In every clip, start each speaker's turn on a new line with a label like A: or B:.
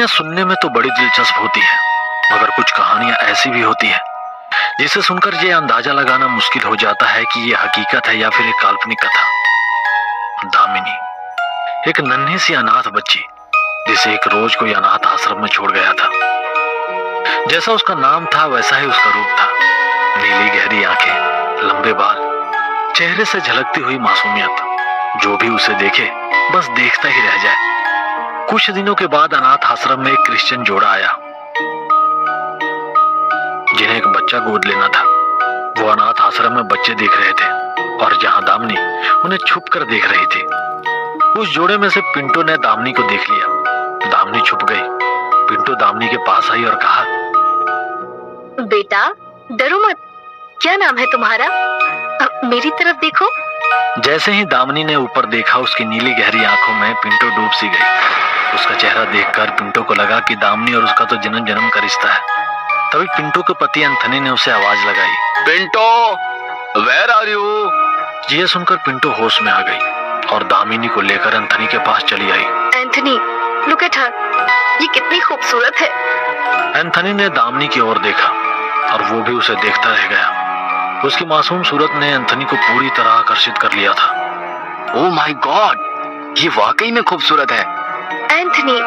A: कहानियां सुनने में तो बड़ी दिलचस्प होती है, मगर कुछ कहानियां ऐसी भी होती है जिसे सुनकर ये अंदाजा लगाना मुश्किल हो जाता है कि ये हकीकत है या फिर एक काल्पनिक कथा। दामिनी, एक नन्ही सी अनाथ बच्ची जिसे एक रोज कोई अनाथ आश्रम में छोड़ गया था। जैसा उसका नाम था वैसा ही उसका रूप था। नीली गहरी आंखें, लंबे बाल, चेहरे से झलकती हुई मासूमियत। जो भी उसे देखे बस देखता ही रह जाए। कुछ दिनों के बाद अनाथ आश्रम में एक क्रिश्चियन जोड़ा आया जिन्हें एक बच्चा गोद लेना था। वो अनाथ आश्रम में बच्चे देख रहे थे और जहां दामिनी उन्हें छुप कर देख रही थी। उस जोड़े में से पिंटो ने दामिनी को देख लिया। दामिनी छुप गई। पिंटो दामिनी के पास आई और कहा,
B: बेटा डरो मत, क्या नाम है तुम्हारा? मेरी तरफ देखो।
A: जैसे ही दामिनी ने ऊपर देखा, उसकी नीली गहरी आंखों में पिंटो डूब सी गई। उसका चेहरा देखकर पिंटो को लगा कि दामिनी और उसका तो जन्म जन्म का रिश्ता है। तभी पिंटो के पति एंथनी ने उसे आवाज लगाई,
C: पिंटो, वेयर आर यू?
A: ये सुनकर पिंटो होश में आ गई और दामिनी को लेकर एंथनी के पास चली आई।
B: एंथनी, लुक एट हर, ये कितनी खूबसूरत है।
A: एंथनी ने दामिनी की ओर देखा और वो भी उसे देखता रह गया। उसकी मासूम सूरत ने एंथनी को पूरी तरह आकर्षित कर लिया था।
C: ओह माय गॉड, ये वाकई में खूबसूरत है।
B: एंथनी,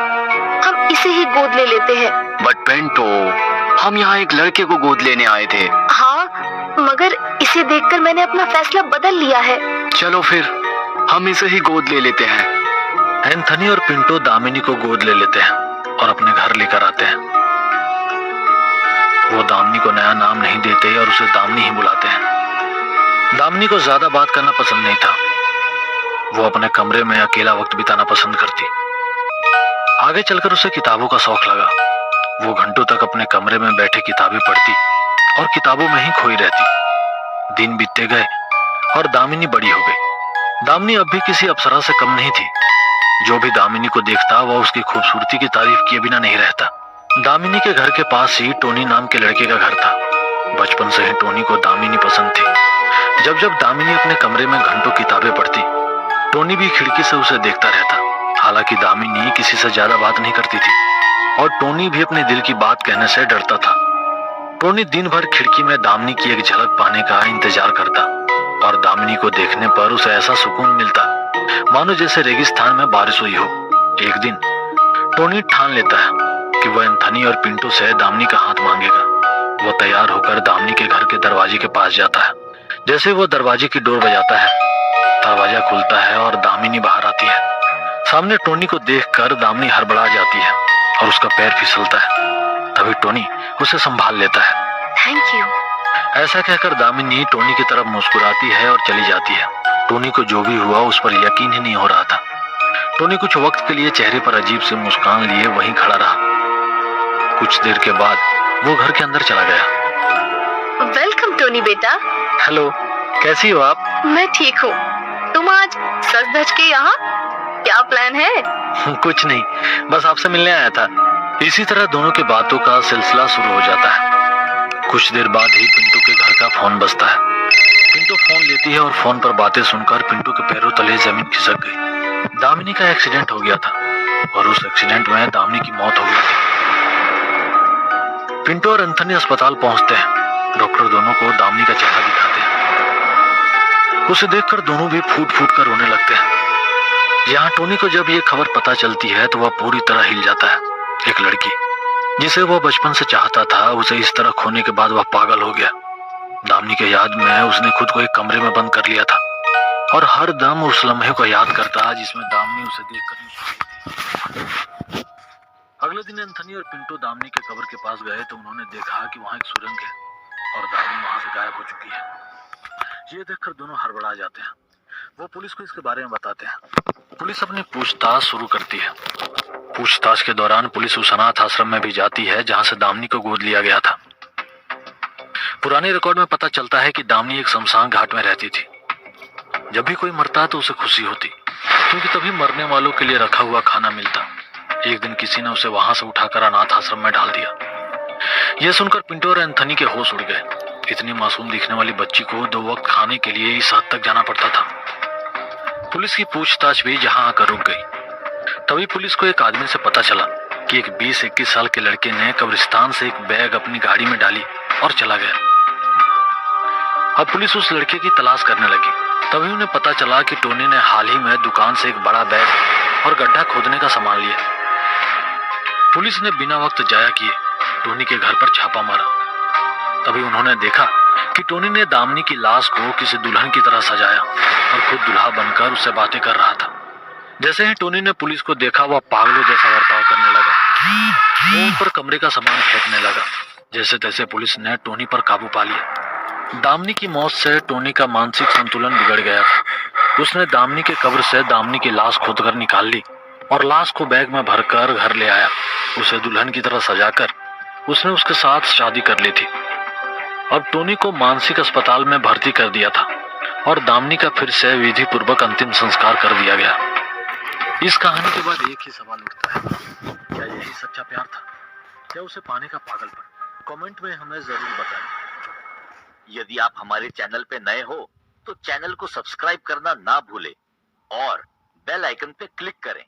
B: हम इसे ही गोद ले लेते हैं।
C: बट पिंटो, हम यहाँ एक लड़के को गोद लेने आए थे।
B: हाँ, मगर इसे देखकर मैंने अपना फैसला बदल लिया है।
C: चलो फिर हम इसे ही गोद ले लेते हैं।
A: एंथनी और पिंटो दामिनी को गोद ले लेते हैं और अपने घर लेकर आते हैं। वो दामिनी को नया नाम नहीं देते और उसे दामिनी ही बुलाते हैं। दामिनी को ज्यादा बात करना पसंद नहीं था। वो अपने कमरे में अकेला वक्त बिताना पसंद करती। आगे चलकर उसे किताबों का शौक लगा। वो घंटों तक अपने कमरे में बैठे किताबें पढ़ती और किताबों में ही खोई रहती। दिन बीतते गए और दामिनी बड़ी हो गई। दामिनी अब भी किसी अप्सरा से कम नहीं थी। जो भी दामिनी को देखता वह उसकी खूबसूरती की तारीफ किए बिना नहीं रहता। दामिनी के घर के पास ही टोनी नाम के लड़के का घर था। बचपन से ही टोनी को दामिनी पसंद थी। जब जब दामिनी अपने कमरे में घंटों किताबें पढ़ती, टोनी भी खिड़की से उसे देखता रहता। हालांकि दामिनी किसी से ज्यादा बात नहीं करती थी और टोनी भी अपने दिल की बात कहने से डरता था। टोनी दिन भर खिड़की में दामिनी की एक झलक पाने का इंतजार करता और दामिनी को देखने पर उसे ऐसा सुकून मिलता मानो जैसे रेगिस्तान में बारिश हुई हो। एक दिन टोनी ठान लेता है कि वह एंथनी और पिंटो से दामिनी का हाथ मांगेगा। वह तैयार होकर दामिनी के घर के दरवाजे के पास जाता है। जैसे वो दरवाजे की डोर बजाता है, दरवाजा खुलता है और दामिनी बाहर आती है। सामने टोनी को देखकर दामिनी हड़बड़ा जाती है और उसका पैर फिसलता है। तभी टोनी उसे संभाल लेता है।
B: Thank you.
A: ऐसा कहकर दामिनी टोनी की तरफ मुस्कुराती है और चली जाती है। टोनी को जो भी हुआ उस पर यकीन ही नहीं हो रहा था। टोनी कुछ वक्त के लिए चेहरे पर अजीब सी मुस्कान लिए वहीं खड़ा रहा। कुछ देर के बाद वो घर के अंदर चला गया।
B: वेलकम टोनी बेटा।
A: हेलो, कैसी हो आप?
B: मैं ठीक हूँ। तुम आज सज धज के यहाँ, क्या प्लान है?
A: कुछ नहीं, बस आपसे मिलने आया था। इसी तरह दोनों की बातों का सिलसिला शुरू हो जाता है। कुछ देर बाद ही पिंटू के घर का फोन बजता है। पिंटू फोन लेती है और फोन पर बातें सुनकर पिंटू के पैरों तले जमीन खिसक गई। दामिनी का एक्सीडेंट हो गया था और उस एक्सीडेंट में दामिनी की मौत हो गई थी। पिंटू और एंथनी अस्पताल पहुंचते हैं। डॉक्टर दोनों को दामिनी का चेहरा दिखाते हैं। उसे देखकर दोनों भी फूट फूट कर रोने लगते हैं। यहाँ टोनी को जब ये खबर पता चलती है तो वह पूरी तरह हिल जाता है। एक लड़की जिसे वह बचपन से चाहता था, उसे इस तरह खोने के बाद वह पागल हो गया। दामिनी के याद में उसने खुद को एक कमरे में बंद कर लिया था और हर दम उस लम्हे को याद करता जिसमें दामिनी उसे देखकर मुस्कुराई थी। अगले दिन एंथनी और पिंटो दामिनी के कब्र के पास गए तो उन्होंने देखा कि वहां एक सुरंग है और दामिनी वहां से गायब हो चुकी है। ये देखकर दोनों हड़बड़ा जाते हैं। वो पुलिस को इसके बारे में बताते हैं। पुलिस अपनी पूछताछ शुरू करती है। पूछताछ के दौरान पुलिस उस अनाथ आश्रम में भी जाती है जहां से दामिनी को गोद लिया गया था। पुराने रिकॉर्ड में पता चलता है कि दामिनी एक शमशान घाट में रहती थी। जब भी कोई मरता तो उसे खुशी होती, क्योंकि तभी मरने वालों के लिए रखा हुआ खाना मिलता। एक दिन किसी ने उसे वहां से उठाकर अनाथ आश्रम में डाल दिया। यह सुनकर पिंटो और एंथनी के होश उड़ गए। इतनी मासूम दिखने वाली बच्ची को 2 वक्त खाने के लिए इस हद तक जाना पड़ता था। पुलिस की पूछताछ भी जहां आकर रुक गई। तभी पुलिस को एक आदमी से पता चला कि एक 20-21 साल के लड़के ने कब्रिस्तान से एक बैग अपनी गाड़ी में डाली और चला गया। अब पुलिस उस लड़के की तलाश करने लगी। तभी उन्हें पता चला कि टोनी ने हाल ही में दुकान से एक बड़ा बैग और गड्ढा खोदने का सामान लिया। पुलिस ने बिना वक्त जाया किए टोनी के घर पर छापा मारा। तभी उन्होंने देखा कि टोनी ने दामिनी की लाश को किसी दुल्हन की तरह सजाया और खुद दुल्हा बनकर उससे बातें कर रहा था। जैसे ही टोनी ने पुलिस को देखा, वह पागलों जैसा बर्ताव करने लगा। वो उन पर कमरे का सामान फेंकने लगा। जैसे तैसे पुलिस ने टोनी पर काबू पा लिया। दामिनी की मौत से टोनी का मानसिक संतुलन बिगड़ गया था। उसने दामिनी के कब्र से दामिनी की लाश खोदकर निकाल ली और लाश को बैग में भरकर घर ले आया। उसे दुल्हन की तरह सजाकर उसने उसके साथ शादी कर ली थी। अब टोनी को मानसिक अस्पताल में भर्ती कर दिया था और दामिनी का फिर से विधि पूर्वक अंतिम संस्कार कर दिया गया। इस कहानी के बाद एक ही सवाल उठता है, क्या यही सच्चा प्यार था? क्या उसे पाने का पागलपन? कमेंट में हमें जरूर बताएं।
D: यदि आप हमारे चैनल पे नए हो तो चैनल को सब्सक्राइब करना ना भूलें और बेल आइकन पे क्लिक करें।